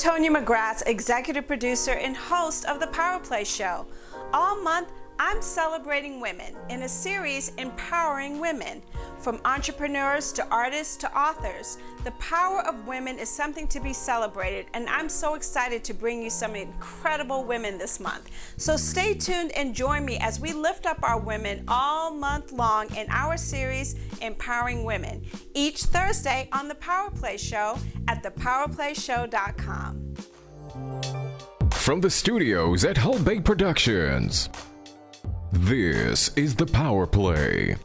Tania McGrath, executive producer and host of the PowerPLAY Show. All month, I'm celebrating women in a series empowering women. From entrepreneurs to artists to authors, the power of women is something to be celebrated, and I'm so excited to bring you some incredible women this month. So stay tuned and join me as we lift up our women all month long in our series Empowering Women, each Thursday on the PowerPLAY Show at thepowerplayshow.com. From the studios at Hull Bay Productions, this is the Power Play.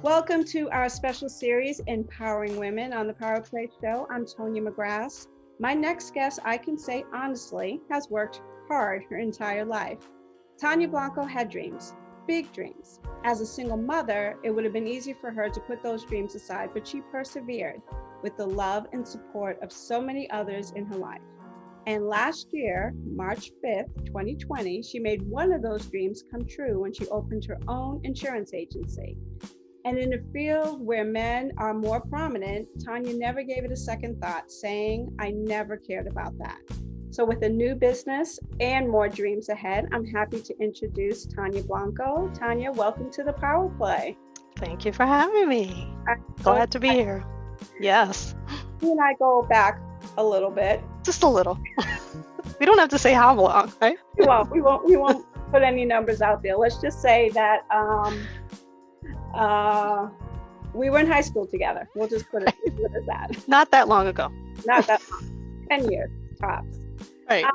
Welcome to our special series, Empowering Women on the PowerPLAY Show. I'm Tania McGrath. My next guest, I can say honestly, has worked hard her entire life. Tania Blanco had dreams, big dreams. As a single mother, it would have been easy for her to put those dreams aside, but she persevered with the love and support of so many others in her life. And last year, March 5th, 2020, she made one of those dreams come true when she opened her own insurance agency. And in a field where men are more prominent, Tanya never gave it a second thought, saying, I never cared about that. So with a new business and more dreams ahead, I'm happy to introduce Tania Blanco. Tanya, welcome to the Power Play. Thank you for having me. Glad to be here. Yes. You and I go back a little bit. Just a little. We don't have to say how long, right? We won't put any numbers out there. Let's just say that we were in hise school together. We'll just put it as that. Not that long ago. Not that long. 10 years, tops. Right.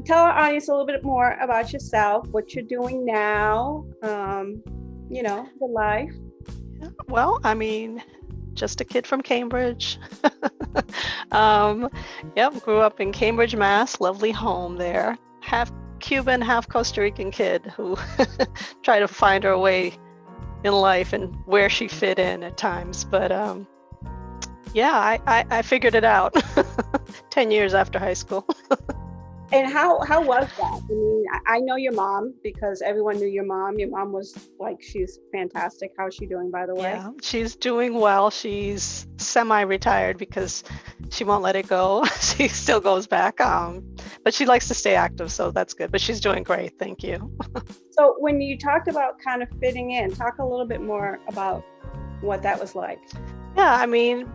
Tell our audience a little bit more about yourself, what you're doing now, the life. Well, I mean, just a kid from Cambridge. Grew up in Cambridge, Mass. Lovely home there. Half Cuban, half Costa Rican kid who tried to find her way in life and where she fit in at times. But I figured it out 10 years after high school. And how was that? I mean, I know your mom because everyone knew your mom. Your mom was she's fantastic. How's she doing, by the way? Yeah, she's doing well. She's semi-retired because she won't let it go. She still goes back, but she likes to stay active, so that's good. But she's doing great. Thank you. So when you talked about kind of fitting in, talk a little bit more about what that was like. Yeah, I mean,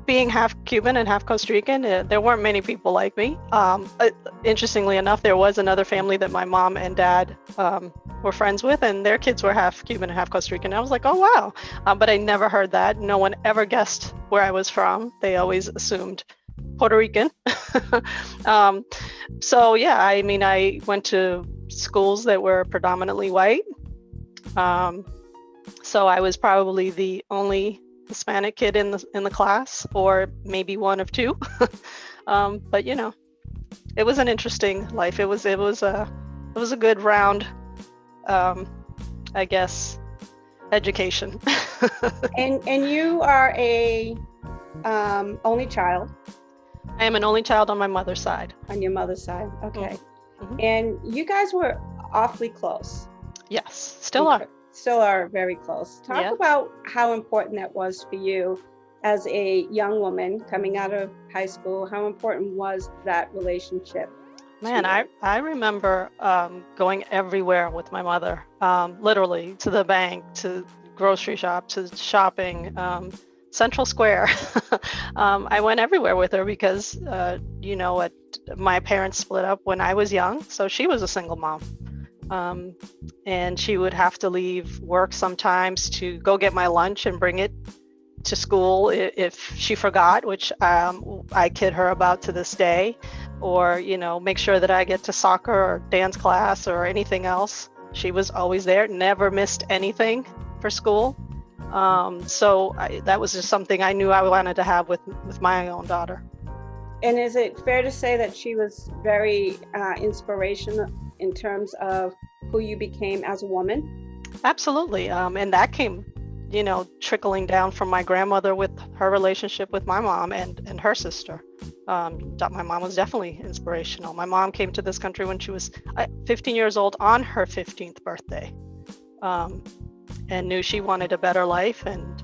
being half Cuban and half Costa Rican, there weren't many people like me. Interestingly enough, there was another family that my mom and dad were friends with, and their kids were half Cuban and half Costa Rican. I was like, oh, wow. But I never heard that. No one ever guessed where I was from. They always assumed Puerto Rican. I went to schools that were predominantly white. So I was probably the only Hispanic kid in the class, or maybe one of two. But it was an interesting life. It was a good round, I guess, education. and you are a only child. I am an only child on my mother's side. On your mother's side, okay. Mm-hmm. And you guys were awfully close. Yes, still are. Still are very close. Talk about how important that was for you as a young woman coming out of high school. How important was that relationship? Man, I remember going everywhere with my mother, literally to the bank, to grocery shop, to shopping, Central Square. I went everywhere with her because, my parents split up when I was young, so she was a single mom. And she would have to leave work sometimes to go get my lunch and bring it to school if she forgot, which I kid her about to this day, or, make sure that I get to soccer or dance class or anything else. She was always there, never missed anything for school. That was just something I knew I wanted to have with my own daughter. And is it fair to say that she was very inspirational in terms of who you became as a woman? Absolutely. And that came, trickling down from my grandmother with her relationship with my mom and her sister. My mom was definitely inspirational. My mom came to this country when she was 15 years old on her 15th birthday, and knew she wanted a better life and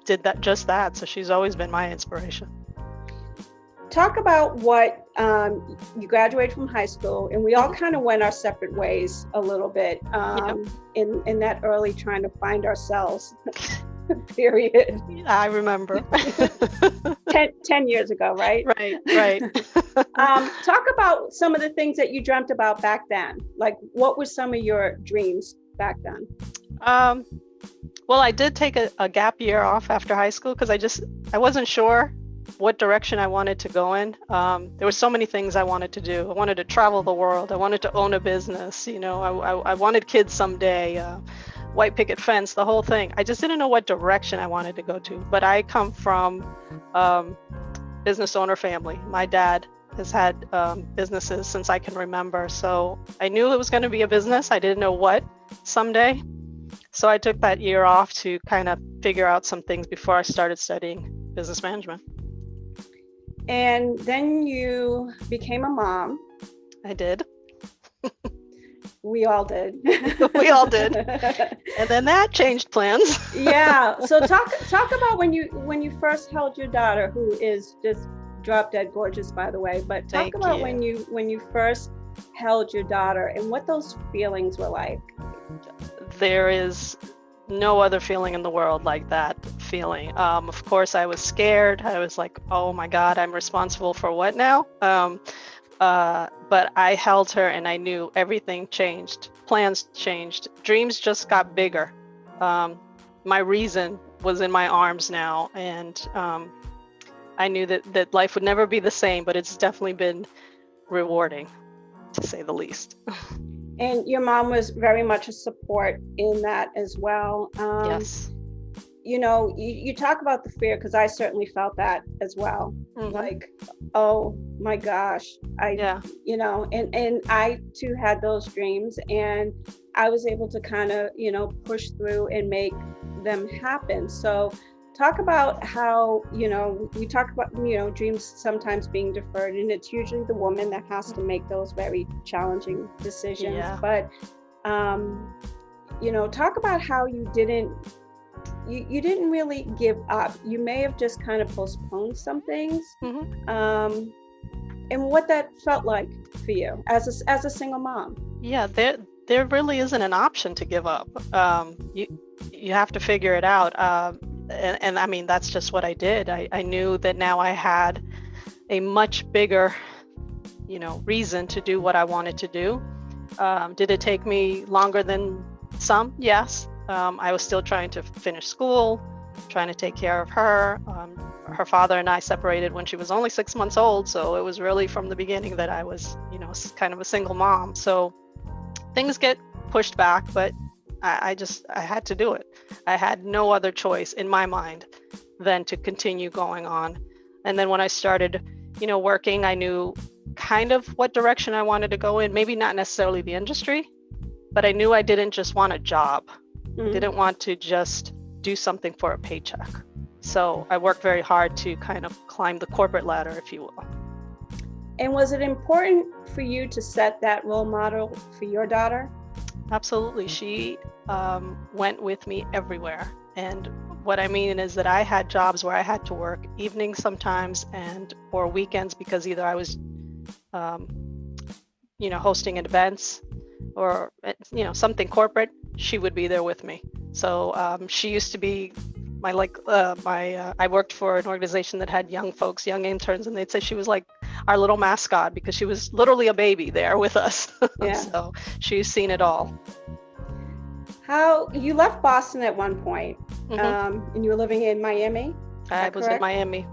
did that. So she's always been my inspiration. talk about what you graduated from high school, and we all kind of went our separate ways a little bit in that early trying to find ourselves period. I remember. 10 years ago, right? Right. Talk about some of the things that you dreamt about back then. Like, what were some of your dreams back then? Well, I did take a gap year off after high school because I wasn't sure what direction I wanted to go in. There were so many things I wanted to do. I wanted to travel the world. I wanted to own a business. I wanted kids someday. White picket fence, the whole thing. I just didn't know what direction I wanted to go to. But I come from business owner family. My dad has had businesses since I can remember. So I knew it was going to be a business. I didn't know what someday. So I took that year off to kind of figure out some things before I started studying business management. And then you became a mom. I did. We all did. We all did. And then that changed plans. Yeah. So talk about when you first held your daughter, who is just drop dead gorgeous, by the way. But talk about when you first held your daughter and what those feelings were like. There is no other feeling in the world like that feeling. Of course, I was scared. I was like, oh my God, I'm responsible for what now? But I held her and I knew everything changed. Plans changed. Dreams just got bigger. My reason was in my arms now. And I knew that life would never be the same, but it's definitely been rewarding, to say the least. And your mom was very much a support in that as well. Yes. You talk about the fear, because I certainly felt that as well. Mm-hmm. Like, oh my gosh, and I too had those dreams, and I was able to kind of, push through and make them happen. So talk about how, we talk about, dreams sometimes being deferred, and it's usually the woman that has to make those very challenging decisions. Yeah. But, talk about how you didn't really give up. You may have just kind of postponed some things. Mm-hmm. And what that felt like for you as a single mom. Yeah, there really isn't an option to give up. You have to figure it out. And I mean, that's just what I did. I knew that now I had a much bigger, reason to do what I wanted to do. Did it take me longer than some? Yes. I was still trying to finish school, trying to take care of her. Her father and I separated when she was only 6 months old. So it was really from the beginning that I was, kind of a single mom. So things get pushed back, but I had to do it. I had no other choice in my mind than to continue going on. And then when I started, working, I knew kind of what direction I wanted to go in. Maybe not necessarily the industry, but I knew I didn't just want a job. Mm-hmm. I didn't want to just do something for a paycheck. So I worked very hard to kind of climb the corporate ladder, if you will. And was it important for you to set that role model for your daughter? Absolutely. She went with me everywhere. And what I mean is that I had jobs where I had to work evenings sometimes or weekends, because either I was, hosting events or, something corporate. She would be there with me. So she used to be I worked for an organization that had young folks, young interns, and they'd say she was like our little mascot because she was literally a baby there with us. Yeah. So she's seen it all. How you left Boston at one point, mm-hmm. And you were living in Miami? I was in Miami,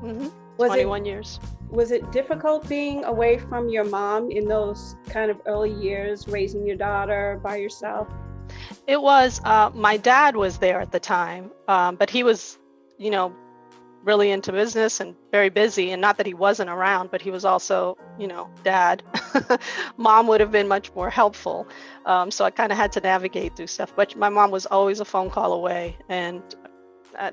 21 years. Was it difficult being away from your mom in those kind of early years, raising your daughter by yourself? It was. My dad was there at the time, but he was, really into business and very busy. And not that he wasn't around, but he was also, dad. Mom would have been much more helpful. So I kind of had to navigate through stuff. But my mom was always a phone call away. And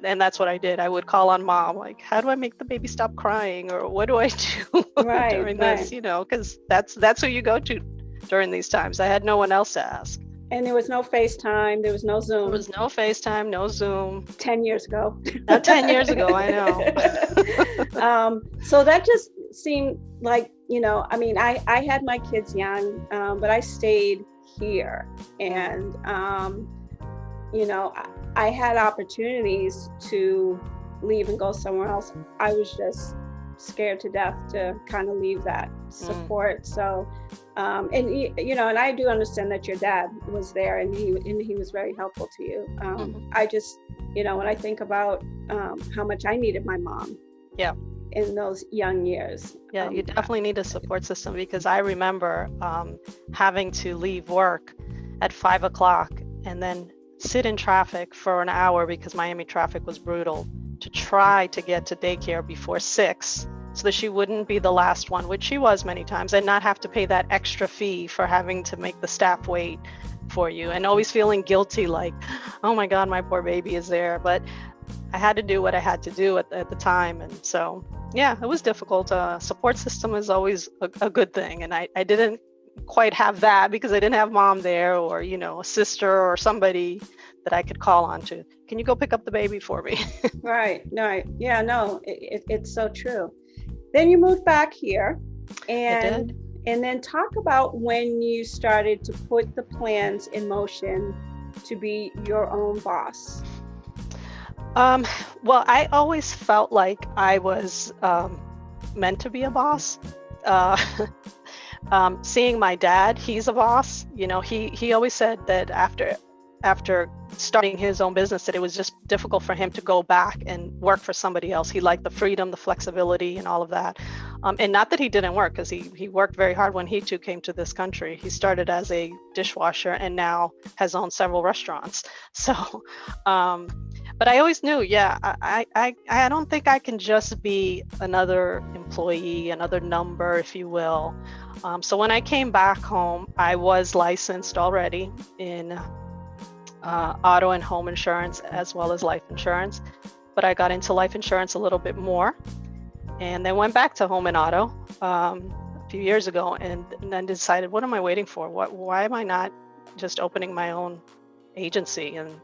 that's what I did. I would call on mom, like, how do I make the baby stop crying? Or what do I do during this? Because that's who you go to during these times. I had no one else to ask. And there was no FaceTime, there was no Zoom. There was no FaceTime, no Zoom. 10 years ago. Not 10 years ago, I know. So that just seem like, I mean, I had my kids young, but I stayed here, and I had opportunities to leave and go somewhere else. I was just scared to death to kind of leave that support. So, and I do understand that your dad was there, and he was very helpful to you. I just, when I think about how much I needed my mom. Yeah. In those young years. Yeah, you definitely need a support system, because I remember having to leave work at 5 o'clock and then sit in traffic for an hour, because Miami traffic was brutal, to try to get to daycare before 6 so that she wouldn't be the last one, which she was many times, and not have to pay that extra fee for having to make the staff wait for you, and always feeling guilty, like, oh my God, my poor baby is there. But I had to do what I had to do at the time. And so, yeah, it was difficult. Support system is always a good thing. And I didn't quite have that, because I didn't have mom there, or, a sister or somebody that I could call on to, can you go pick up the baby for me? Right. Yeah, no, it's so true. Then you moved back here, and then talk about when you started to put the plans in motion to be your own boss. Well, I always felt like I was meant to be a boss. Seeing my dad, he's a boss. He always said that after starting his own business, that it was just difficult for him to go back and work for somebody else. He liked the freedom, the flexibility, and all of that. And not that he didn't work, because he worked very hard when he too came to this country. He started as a dishwasher and now has owned several restaurants. So, but I always knew, I don't think I can just be another employee, another number, if you will. So when I came back home, I was licensed already in auto and home insurance, as well as life insurance. But I got into life insurance a little bit more, and then went back to home and auto a few years ago, and then decided, what am I waiting for? Why am I not just opening my own agency? And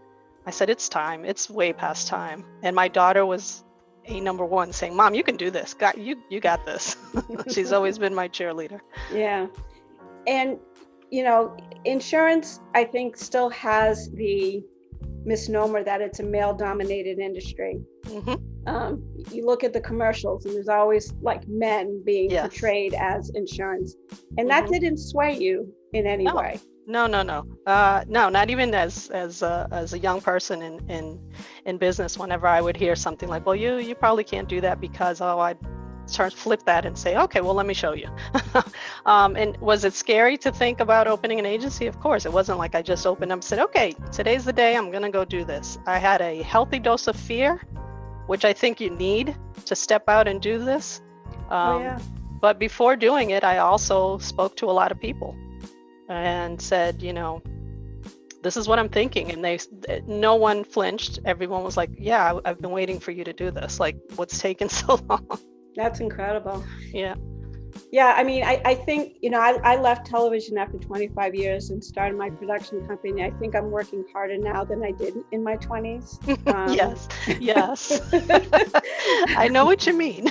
I said, it's time. It's way past time. And my daughter was a number one, saying, Mom, you can do this. You got this. She's always been my cheerleader. Yeah. And, insurance, I think, still has the misnomer that it's a male-dominated industry. You look at the commercials, and there's always like men being portrayed as insurance. And that didn't sway you in any way. No, not even as a young person in business. Whenever I would hear something like, well, you probably can't do that because, I'd flip that and say, okay, well, let me show you. And was it scary to think about opening an agency? Of course. It wasn't like I just opened up and said, okay, today's the day, I'm going to go do this. I had a healthy dose of fear, which I think you need to step out and do this. But before doing it, I also spoke to a lot of people and said, this is what I'm thinking. And no one flinched. Everyone was like, yeah, I've been waiting for you to do this. Like, what's taken so long? That's incredible. Yeah. Yeah, I mean, I think, I left television after 25 years and started my production company. I think I'm working harder now than I did in my 20s. Yes. I know what you mean.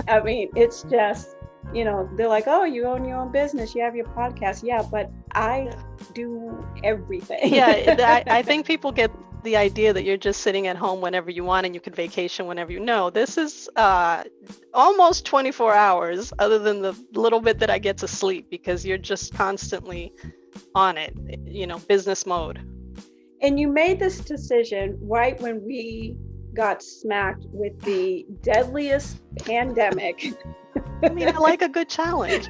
I mean, it's just, they're like, oh, you own your own business, you have your podcast. Yeah, but I do everything. Yeah, I think people get the idea that you're just sitting at home whenever you want and you can vacation whenever you know. This is almost 24 hours, other than the little bit that I get to sleep, because you're just constantly on it, business mode. And you made this decision right when we got smacked with the deadliest pandemic. I mean, I like a good challenge.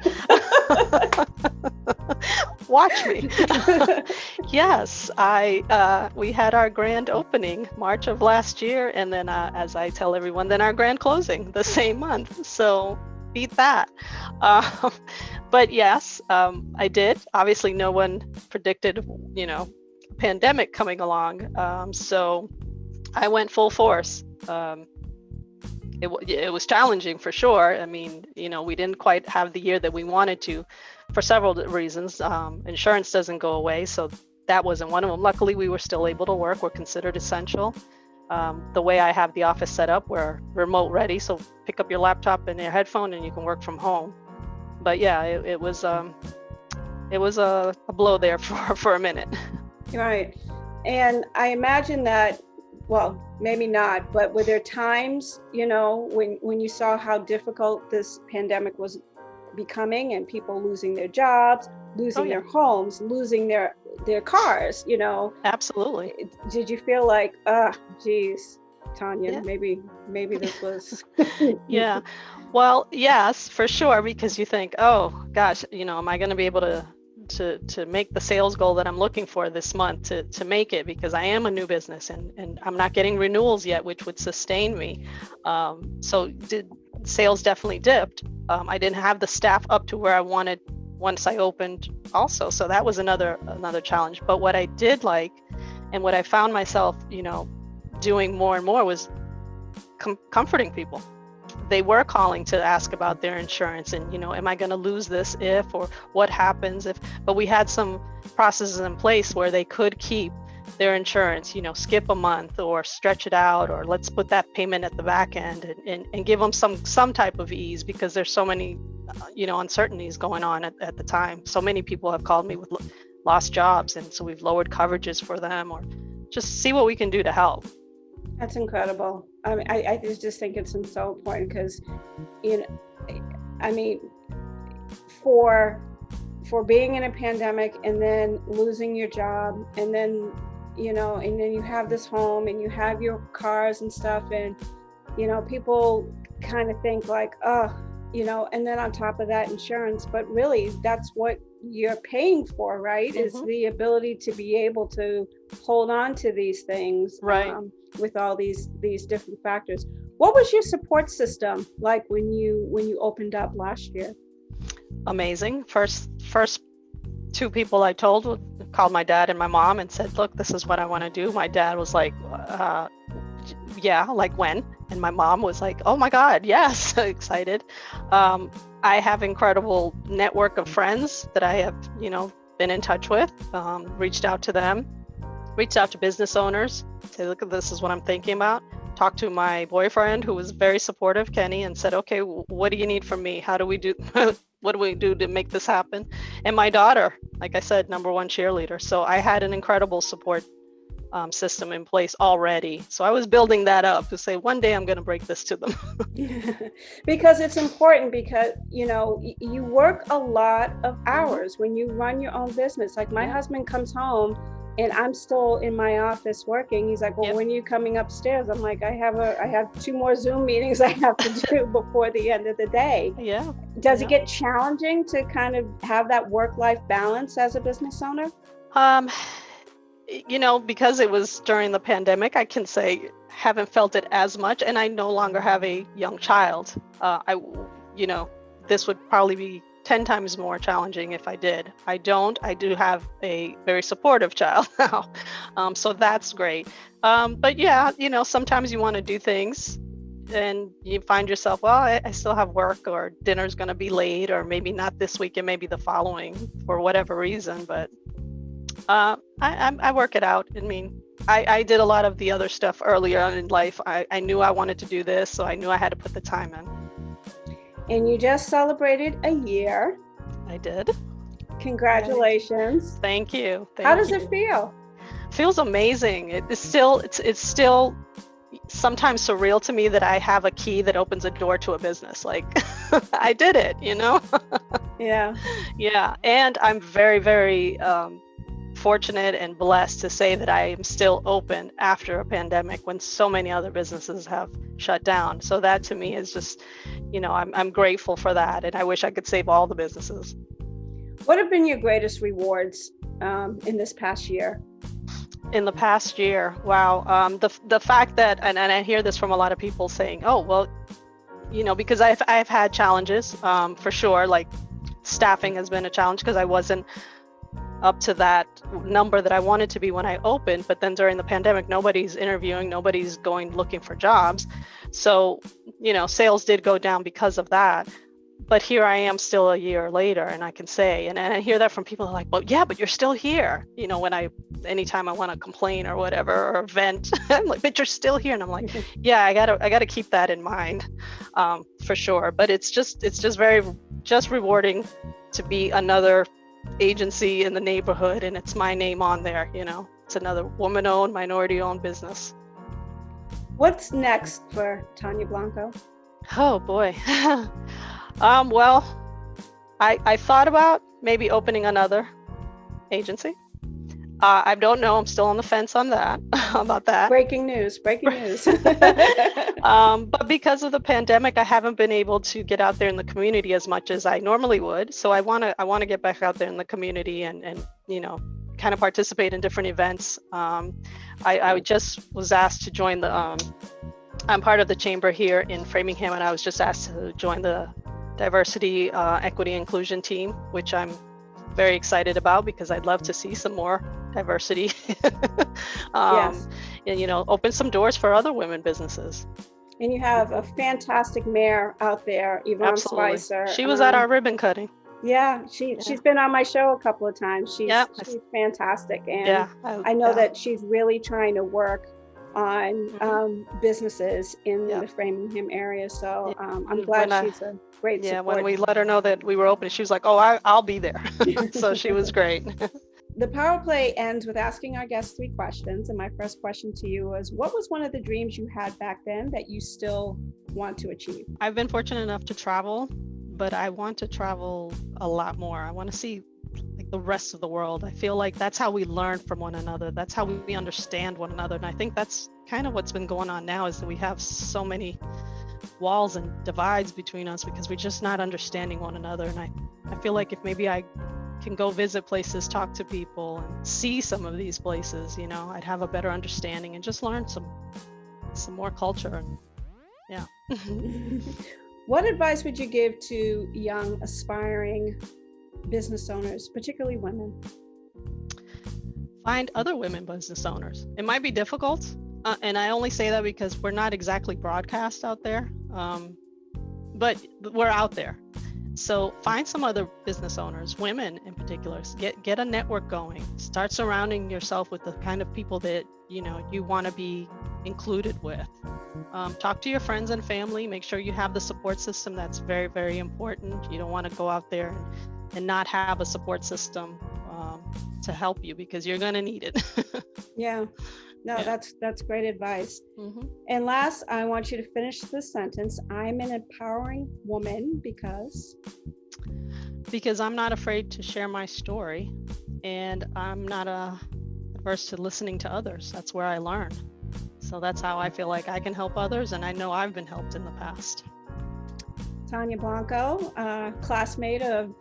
Watch me. Yes, we had our grand opening March of last year, and then as I tell everyone, then our grand closing the same month. So beat that. But yes, I did. Obviously, no one predicted, a pandemic coming along. So I went full force. It was challenging for sure. I mean, we didn't quite have the year that we wanted to for several reasons. Insurance doesn't go away, so that wasn't one of them. Luckily, we were still able to work. We're considered essential. the way I have the office set up, we're remote ready. So pick up your laptop and your headphone and you can work from home. But yeah, it was a blow there for a minute. Right. And I imagine that, well, maybe not, but were there times, when you saw how difficult this pandemic was becoming and people losing their jobs, losing their homes, losing their cars, Absolutely. Did you feel like, geez, Tanya, maybe this was. Yeah. Well, yes, for sure, because you think, oh gosh, am I going to be able to make the sales goal that I'm looking for this month to make it, because I am a new business and I'm not getting renewals yet, which would sustain me. So sales definitely dipped. I didn't have the staff up to where I wanted once I opened also. So that was another challenge. But what I did like, and what I found myself, doing more and more was comforting people. They were calling to ask about their insurance and, am I going to lose this if, or what happens if, but we had some processes in place where they could keep their insurance, skip a month or stretch it out, or let's put that payment at the back end and give them some type of ease, because there's so many, uncertainties going on at the time. So many people have called me with lost jobs. And so we've lowered coverages for them, or just see what we can do to help. That's incredible. I mean, I just think it's so important because, for being in a pandemic and then losing your job, and then, and then you have this home and you have your cars and stuff, and, people kind of think like, and then on top of that, insurance, but really that's what you're paying for, right? Mm-hmm. Is the ability to be able to hold on to these things, right? With all these different factors. What was your support system like when you opened up last year? Amazing. First two people I told called my dad and my mom and said, look, this is what I want to do. My dad was like, yeah, like when? And my mom was like, oh my God, yes, excited. I have incredible network of friends that I have, been in touch with, reached out to them, reached out to business owners, say, look, this is what I'm thinking about. Talked to my boyfriend, who was very supportive, Kenny, and said, okay, what do you need from me? How do we do, what do we do to make this happen? And my daughter, like I said, #1 cheerleader. So I had an incredible support system in place already. So I was building that up to say, one day I'm going to break this to them. Because it's important, because, you work a lot of hours when you run your own business. Like my husband comes home and I'm still in my office working. He's like, well, when are you coming upstairs? I'm like, I have 2 more Zoom meetings I have to do before the end of the day. Yeah. Does it get challenging to kind of have that work-life balance as a business owner? Because it was during the pandemic, I can say haven't felt it as much, and I no longer have a young child. This would probably be 10 times more challenging if I did. I don't. I do have a very supportive child now. So that's great. But yeah, sometimes you want to do things and you find yourself, well, I still have work, or dinner's going to be late, or maybe not this week and maybe the following for whatever reason. But I work it out. I mean, I did a lot of the other stuff earlier on in life. I knew I wanted to do this, so I knew I had to put the time in. And you just celebrated a year. I did. Congratulations. Thank you. How does it feel? Feels amazing. It's still sometimes surreal to me that I have a key that opens a door to a business. Like I did it, Yeah. Yeah. And I'm very, very fortunate and blessed to say that I am still open after a pandemic when so many other businesses have shut down. So that to me is just, I'm grateful for that. And I wish I could save all the businesses. What have been your greatest rewards in this past year? In the past year, wow. The fact that, and I hear this from a lot of people saying, oh, well, because I've had challenges for sure. Like staffing has been a challenge because I wasn't up to that number that I wanted to be when I opened. But then during the pandemic, nobody's interviewing, nobody's going looking for jobs. So, sales did go down because of that. but here I am still a year later, and I can say, and I hear that from people like, well, yeah, but you're still here. You know, anytime I want to complain or whatever, or vent, I'm like, but you're still here. And I'm like, yeah, I gotta keep that in mind, for sure. But it's just very rewarding to be another agency in the neighborhood, and it's my name on there. You know, it's another woman-owned, minority-owned business. What's next for Tania Blanco? Oh boy. Well, I thought about maybe opening another agency. I don't know. I'm still on the fence on that. About that. Breaking news. But because of the pandemic, I haven't been able to get out there in the community as much as I normally would. So I want to get back out there in the community and you know, kind of participate in different events. I just was asked to join I'm part of the chamber here in Framingham, and I was just asked to join the diversity, equity, inclusion team, which I'm very excited about because I'd love to see some more diversity. Yes. And, you know, open some doors for other women businesses. And you have a fantastic mayor out there, Yvonne Absolutely. Spicer. She was at our ribbon cutting. Yeah, she's been on my show a couple of times. She's fantastic, and I know that she's really trying to work on businesses in the Framingham area. So I'm glad she's a great support. Yeah, when we let her know that we were open, she was like, "Oh, I'll be there." So she was great. The Power Play ends with asking our guests 3 questions, and my first question to you was, what was one of the dreams you had back then that you still want to achieve? I've been fortunate enough to travel, but I want to travel a lot more. I want to see like the rest of the world. I feel like that's how we learn from one another. That's how we understand one another. And I think that's kind of what's been going on now, is that we have so many walls and divides between us because we're just not understanding one another. And I feel like if maybe I can go visit places, talk to people, and see some of these places, you know, I'd have a better understanding and just learn some more culture. And yeah. What advice would you give to young, aspiring business owners, particularly women? Find other women business owners. It might be difficult, and I only say that because we're not exactly broadcast out there, but we're out there. So find some other business owners, women in particular. Get a network going. Start surrounding yourself with the kind of people that you know you want to be included with. Talk to your friends and family. Make sure you have the support system. That's very, very important. You don't want to go out there and not have a support system to help you, because you're going to need it. Yeah. No, that's great advice. Mm-hmm. And last, I want you to finish this sentence. I'm an empowering woman because I'm not afraid to share my story, and I'm not averse to listening to others. That's where I learn. So that's how I feel like I can help others, and I know I've been helped in the past. Tania Blanco, classmate of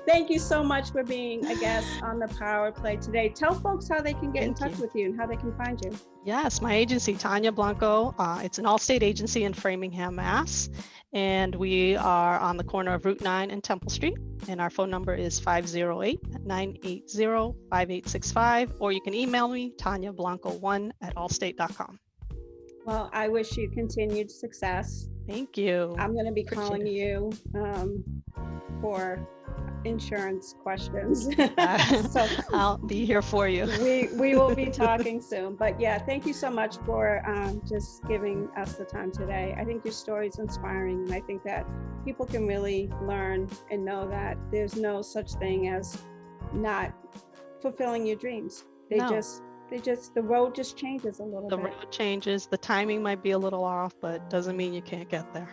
Thank you so much for being a guest on the Power Play today. Tell folks how they can get in touch with you and how they can find you. Yes, my agency, Tania Blanco. It's an all-state agency in Framingham, Mass. And we are on the corner of Route 9 and Temple Street. And our phone number is 508-980-5865. Or you can email me, taniablanco1@allstate.com. Well, I wish you continued success. Thank you. I'm going to be calling you for insurance questions. So I'll be here for you. We will be talking soon. But yeah, thank you so much for just giving us the time today. I think your story is inspiring, and I think that people can really learn and know that there's no such thing as not fulfilling your dreams. The road just changes a little bit. The road changes. The timing might be a little off, but doesn't mean you can't get there.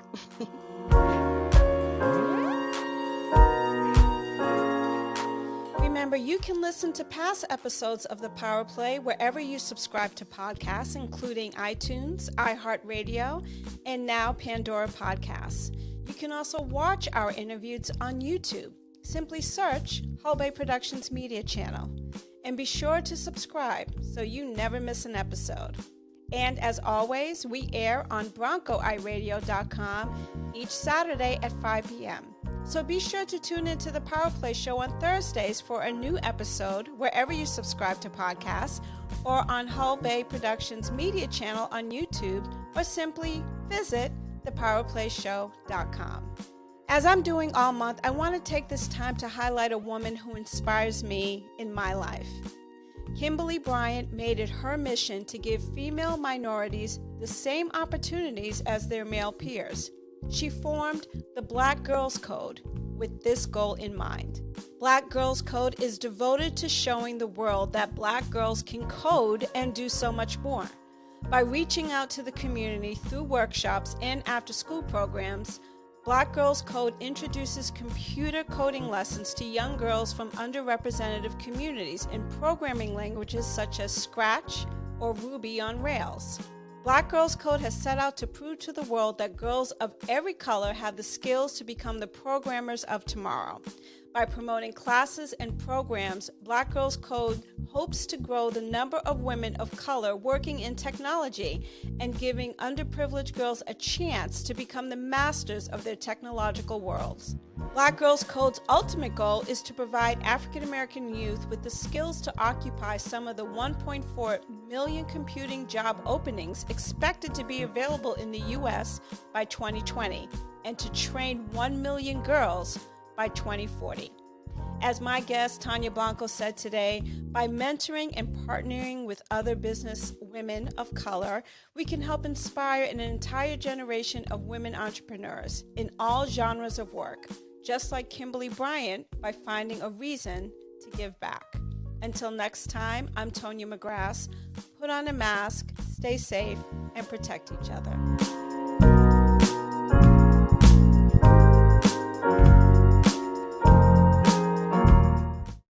Remember, you can listen to past episodes of the Power Play wherever you subscribe to podcasts, including iTunes, iHeartRadio, and now Pandora Podcasts. You can also watch our interviews on YouTube. Simply search Hull Bay Productions Media Channel. And be sure to subscribe so you never miss an episode. And as always, we air on BroncoiRadio.com each Saturday at 5 p.m. So be sure to tune into the Power Play Show on Thursdays for a new episode wherever you subscribe to podcasts, or on Hull Bay Productions Media Channel on YouTube, or simply visit thepowerplayshow.com. As I'm doing all month, I want to take this time to highlight a woman who inspires me in my life. Kimberly Bryant made it her mission to give female minorities the same opportunities as their male peers. She formed the Black Girls Code with this goal in mind. Black Girls Code is devoted to showing the world that Black girls can code and do so much more. By reaching out to the community through workshops and after-school programs, Black Girls Code introduces computer coding lessons to young girls from underrepresented communities in programming languages such as Scratch or Ruby on Rails. Black Girls Code has set out to prove to the world that girls of every color have the skills to become the programmers of tomorrow. By promoting classes and programs, Black Girls Code hopes to grow the number of women of color working in technology and giving underprivileged girls a chance to become the masters of their technological worlds. Black Girls Code's ultimate goal is to provide African American youth with the skills to occupy some of the 1.4 million computing job openings expected to be available in the U.S. by 2020, and to train 1 million girls by 2040. As my guest Tania Blanco said today, by mentoring and partnering with other business women of color, we can help inspire an entire generation of women entrepreneurs in all genres of work, just like Kimberly Bryant, by finding a reason to give back. Until next time, I'm Tanya McGrath. Put on a mask, stay safe, and protect each other.